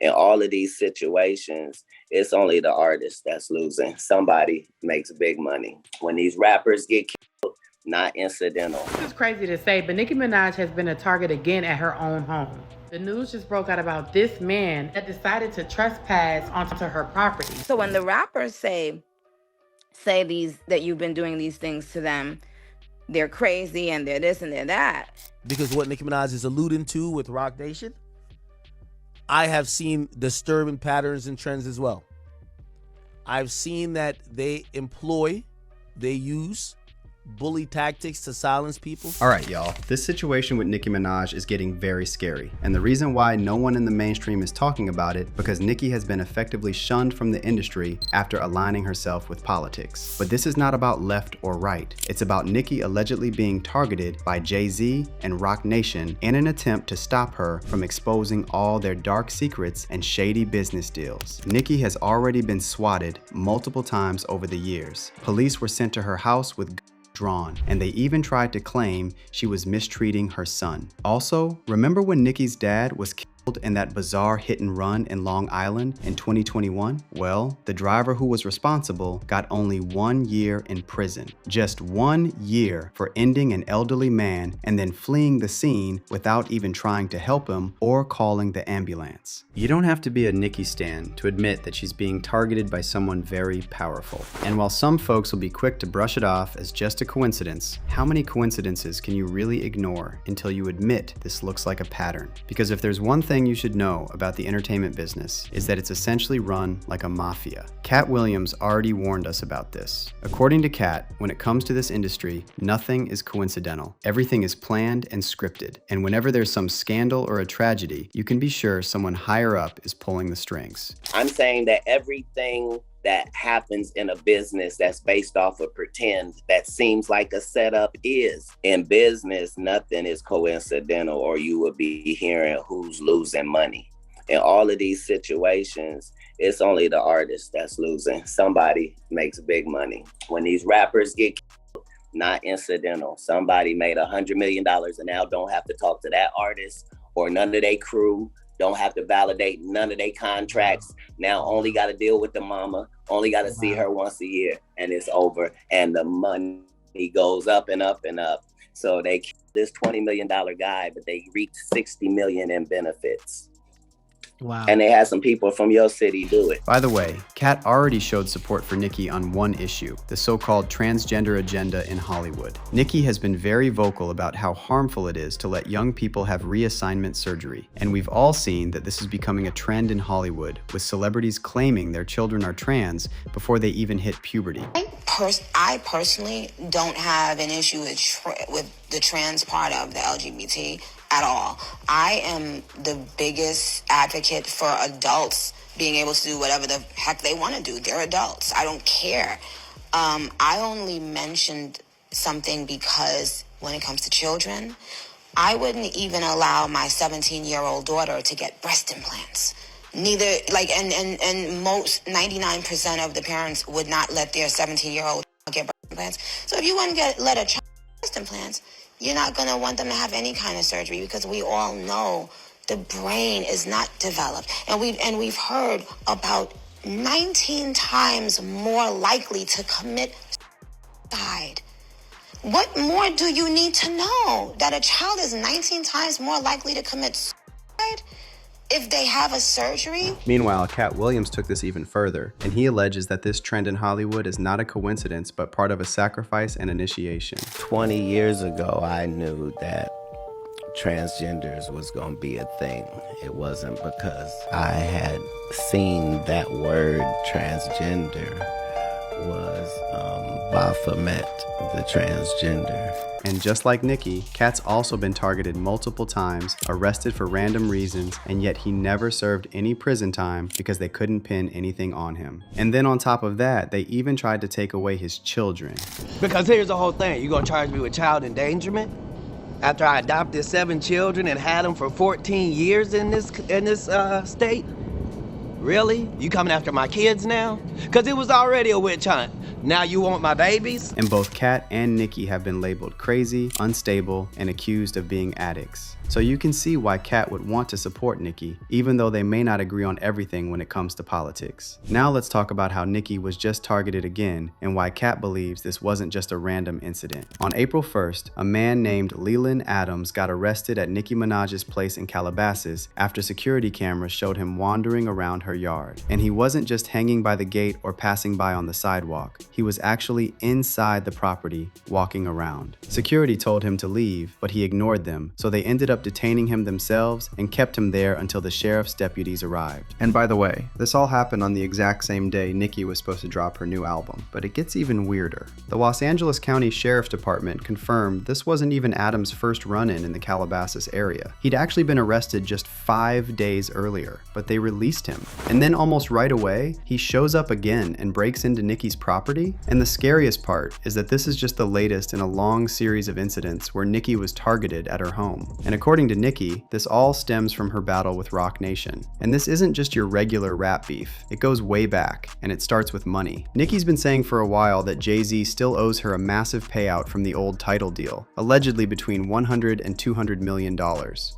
In all of these situations, it's only the artist that's losing. Somebody makes big money. When these rappers get killed, not incidental. This is crazy to say, but Nicki Minaj has been a target again at her own home. The news just broke out about this man that decided to trespass onto her property. So when the rappers say these that you've been doing these things to them, they're crazy and they're this and they're that. Because what Nicki Minaj is alluding to with Roc Nation, I have seen disturbing patterns and trends as well. I've seen that they use bully tactics to silence people. All right, y'all. This situation with Nicki Minaj is getting very scary. And the reason why no one in the mainstream is talking about it, because Nicki has been effectively shunned from the industry after aligning herself with politics. But this is not about left or right. It's about Nicki allegedly being targeted by Jay-Z and Roc Nation in an attempt to stop her from exposing all their dark secrets and shady business deals. Nicki has already been swatted multiple times over the years. Police were sent to her house with drawn, and they even tried to claim she was mistreating her son. Also, remember when Nicki's dad was killed in that bizarre hit and run in Long Island in 2021? Well, the driver who was responsible got only 1 year in prison. Just 1 year for ending an elderly man and then fleeing the scene without even trying to help him or calling the ambulance. You don't have to be a Nicki stan to admit that she's being targeted by someone very powerful. And while some folks will be quick to brush it off as just a coincidence, how many coincidences can you really ignore until you admit this looks like a pattern? Because if there's one thing you should know about the entertainment business is that it's essentially run like a mafia. Katt Williams already warned us about this. According to Katt, when it comes to this industry, nothing is coincidental. Everything is planned and scripted. And whenever there's some scandal or a tragedy, you can be sure someone higher up is pulling the strings. I'm saying that everything that happens in a business that's based off of pretend that seems like a setup is. In business, nothing is coincidental, or you would be hearing who's losing money. In all of these situations, it's only the artist that's losing. Somebody makes big money. When these rappers get killed, not incidental. Somebody made $100 million and now don't have to talk to that artist or none of their crew. Don't have to validate none of their contracts. Now only got to deal with the mama, only got to see her once a year, and it's over. And the money goes up and up and up. So they killed this $20 million guy, but they reaped $60 million in benefits. Wow. And they had some people from your city do it. By the way, Katt already showed support for Nicki on one issue, the so-called transgender agenda in Hollywood. Nicki has been very vocal about how harmful it is to let young people have reassignment surgery. And we've all seen that this is becoming a trend in Hollywood, with celebrities claiming their children are trans before they even hit puberty. I personally don't have an issue with the trans part of the LGBT at all. I am the biggest advocate for adults being able to do whatever the heck they want to do. They're adults. I don't care. I only mentioned something because when it comes to children, I wouldn't even allow my 17-year-old daughter to get breast implants. Neither, and most 99% of the parents would not let their 17-year-old get breast implants. So if you want to let a child get breast implants, you're not going to want them to have any kind of surgery, because we all know the brain is not developed. And we've heard about 19 times more likely to commit suicide. What more do you need to know? That a child is 19 times more likely to commit suicide if they have a surgery? Meanwhile, Katt Williams took this even further, and he alleges that this trend in Hollywood is not a coincidence, but part of a sacrifice and initiation. 20 years ago, I knew that transgenders was going to be a thing. It wasn't because I had seen that word transgender was Baphomet, the transgender. And just like Nicki, Katt's also been targeted multiple times, arrested for random reasons, and yet he never served any prison time because they couldn't pin anything on him. And then on top of that, they even tried to take away his children. Because here's the whole thing. You gonna charge me with child endangerment? After I adopted 7 children and had them for 14 years in this state? Really? You coming after my kids now? Because it was already a witch hunt. Now you want my babies? And both Katt and Nicki have been labeled crazy, unstable, and accused of being addicts. So you can see why Katt would want to support Nicki, even though they may not agree on everything when it comes to politics. Now let's talk about how Nicki was just targeted again and why Katt believes this wasn't just a random incident. On April 1st, a man named Leland Adams got arrested at Nicki Minaj's place in Calabasas after security cameras showed him wandering around her yard. And he wasn't just hanging by the gate or passing by on the sidewalk. He was actually inside the property, walking around. Security told him to leave, but he ignored them, so they ended up detaining him themselves and kept him there until the sheriff's deputies arrived. And by the way, this all happened on the exact same day Nicki was supposed to drop her new album, but it gets even weirder. The Los Angeles County Sheriff's Department confirmed this wasn't even Adams' first run-in in the Calabasas area. He'd actually been arrested just 5 days earlier, but they released him. And then almost right away, he shows up again and breaks into Nicki's property. And the scariest part is that this is just the latest in a long series of incidents where Nicki was targeted at her home. And according to Nicki, this all stems from her battle with Roc Nation. And this isn't just your regular rap beef. It goes way back, and it starts with money. Nicki's been saying for a while that Jay-Z still owes her a massive payout from the old title deal, allegedly between $100 and $200 million.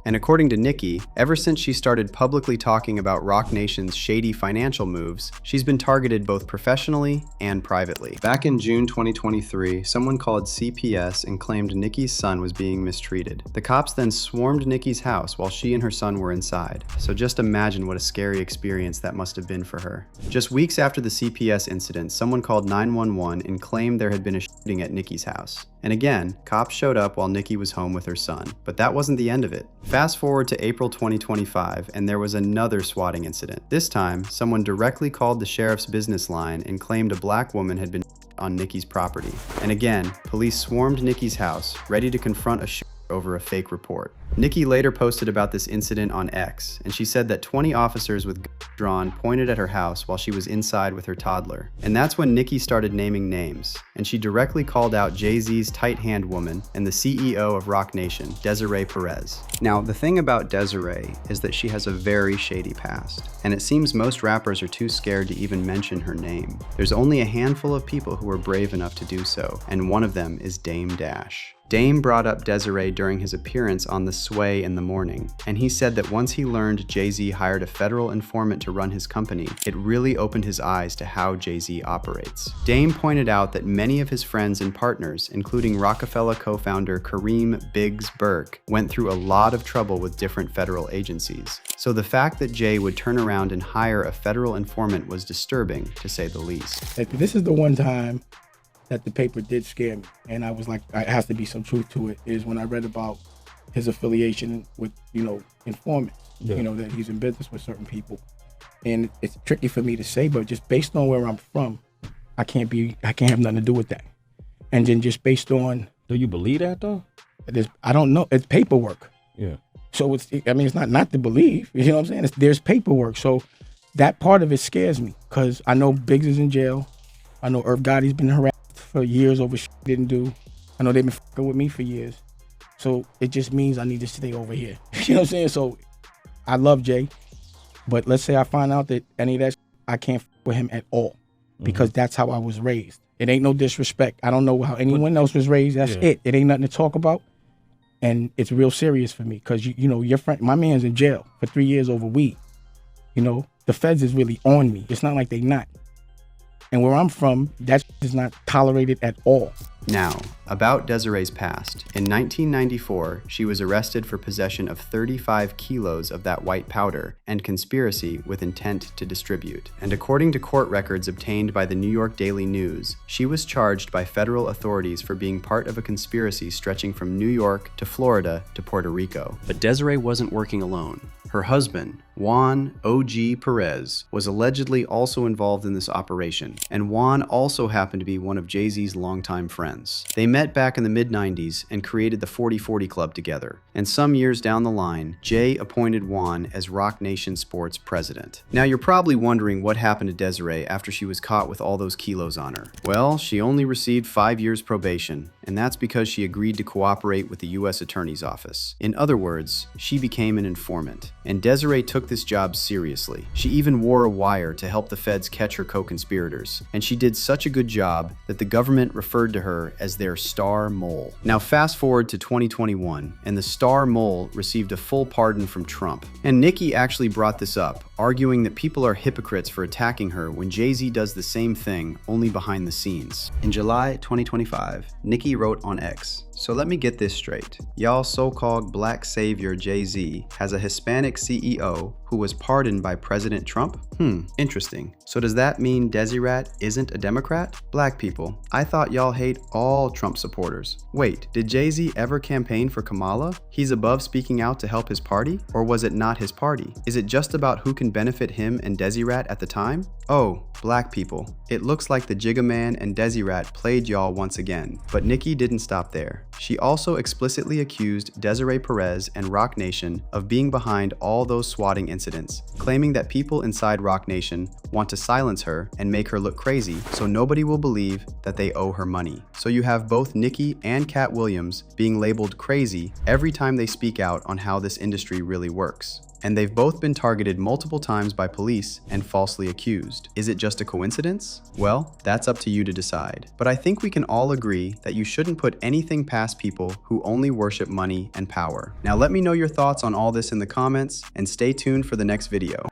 And according to Nicki, ever since she started publicly talking about Roc Nation's shady financial moves, she's been targeted both professionally and privately. Back in June 2023, someone called CPS and claimed Nicki's son was being mistreated. The cops then swarmed Nicki's house while she and her son were inside. So just imagine what a scary experience that must have been for her. Just weeks after the CPS incident, someone called 911 and claimed there had been a shooting at Nicki's house. And again, cops showed up while Nicki was home with her son. But that wasn't the end of it. Fast forward to April 2025, and there was another swatting incident. This time, someone directly called the sheriff's business line and claimed a black woman had been on Nicki's property. And again, police swarmed Nicki's house, ready to confront a shooter over a fake report. Nicki later posted about this incident on X, and she said that 20 officers with guns drawn pointed at her house while she was inside with her toddler. And that's when Nicki started naming names, and she directly called out Jay-Z's tight-hand woman and the CEO of Roc Nation, Desiree Perez. Now, the thing about Desiree is that she has a very shady past, and it seems most rappers are too scared to even mention her name. There's only a handful of people who are brave enough to do so, and one of them is Dame Dash. Dame brought up Desiree during his appearance on The Sway in the Morning, and he said that once he learned Jay-Z hired a federal informant to run his company, it really opened his eyes to how Jay-Z operates. Dame pointed out that many of his friends and partners, including Rockefeller co-founder Kareem "Biggs" Burke, went through a lot of trouble with different federal agencies. So the fact that Jay would turn around and hire a federal informant was disturbing, to say the least. This is the one time that the paper did scare me, and I was like, there has to be some truth to it, is when I read about his affiliation with, informants, that he's in business with certain people. And it's tricky for me to say, but just based on where I'm from, I can't have nothing to do with that. And then just based on... Do you believe that though? I don't know, it's paperwork. Yeah. So it's not to believe, you know what I'm saying? There's paperwork. So that part of it scares me, because I know Biggs is in jail. I know Irv Gotti's been harassed for years over shit he didn't do. I know they've been fucking with me for years. So it just means I need to stay over here. You know what I'm saying? So I love Jay, but let's say I find out that any of that I can't fuck with him at all, because that's how I was raised. It ain't no disrespect. I don't know how anyone else was raised. That's it. It ain't nothing to talk about. And it's real serious for me, because your friend, my man's in jail for 3 years over weed. The feds is really on me. It's not like they not. And where I'm from, that is not tolerated at all. Now, about Desiree's past. In 1994, she was arrested for possession of 35 kilos of that white powder and conspiracy with intent to distribute. And according to court records obtained by the New York Daily News, she was charged by federal authorities for being part of a conspiracy stretching from New York to Florida to Puerto Rico. But Desiree wasn't working alone. Her husband, Juan O.G. Perez, was allegedly also involved in this operation, and Juan also happened to be one of Jay-Z's longtime friends. They met back in the mid-90s and created the 40/40 Club together, and some years down the line, Jay appointed Juan as Roc Nation Sports president. Now you're probably wondering what happened to Desiree after she was caught with all those kilos on her. Well, she only received 5 years probation, and that's because she agreed to cooperate with the U.S. Attorney's Office. In other words, she became an informant. and Desiree took this job seriously. She even wore a wire to help the feds catch her co-conspirators, and she did such a good job that the government referred to her as their star mole. Now fast forward to 2021, and the star mole received a full pardon from Trump. And Nicki actually brought this up, arguing that people are hypocrites for attacking her when Jay-Z does the same thing, only behind the scenes. In July 2025, Nicki wrote on X, "So let me get this straight. Y'all so-called black savior Jay-Z has a Hispanic CEO who was pardoned by President Trump? Interesting. So does that mean Desiree isn't a Democrat? Black people, I thought y'all hate all Trump supporters. Wait, did Jay-Z ever campaign for Kamala? He's above speaking out to help his party? Or was it not his party? Is it just about who can benefit him and Desiree at the time? Oh, black people, it looks like the Jigga Man and Desiree played y'all once again." But Nicki didn't stop there. She also explicitly accused Desiree Perez and Roc Nation of being behind all those swatting incidents, claiming that people inside Roc Nation want to silence her and make her look crazy so nobody will believe that they owe her money. So you have both Nicki and Katt Williams being labeled crazy every time they speak out on how this industry really works. And they've both been targeted multiple times by police and falsely accused. Is it just a coincidence? Well, that's up to you to decide. But I think we can all agree that you shouldn't put anything past people who only worship money and power. Now let me know your thoughts on all this in the comments, and stay tuned for the next video.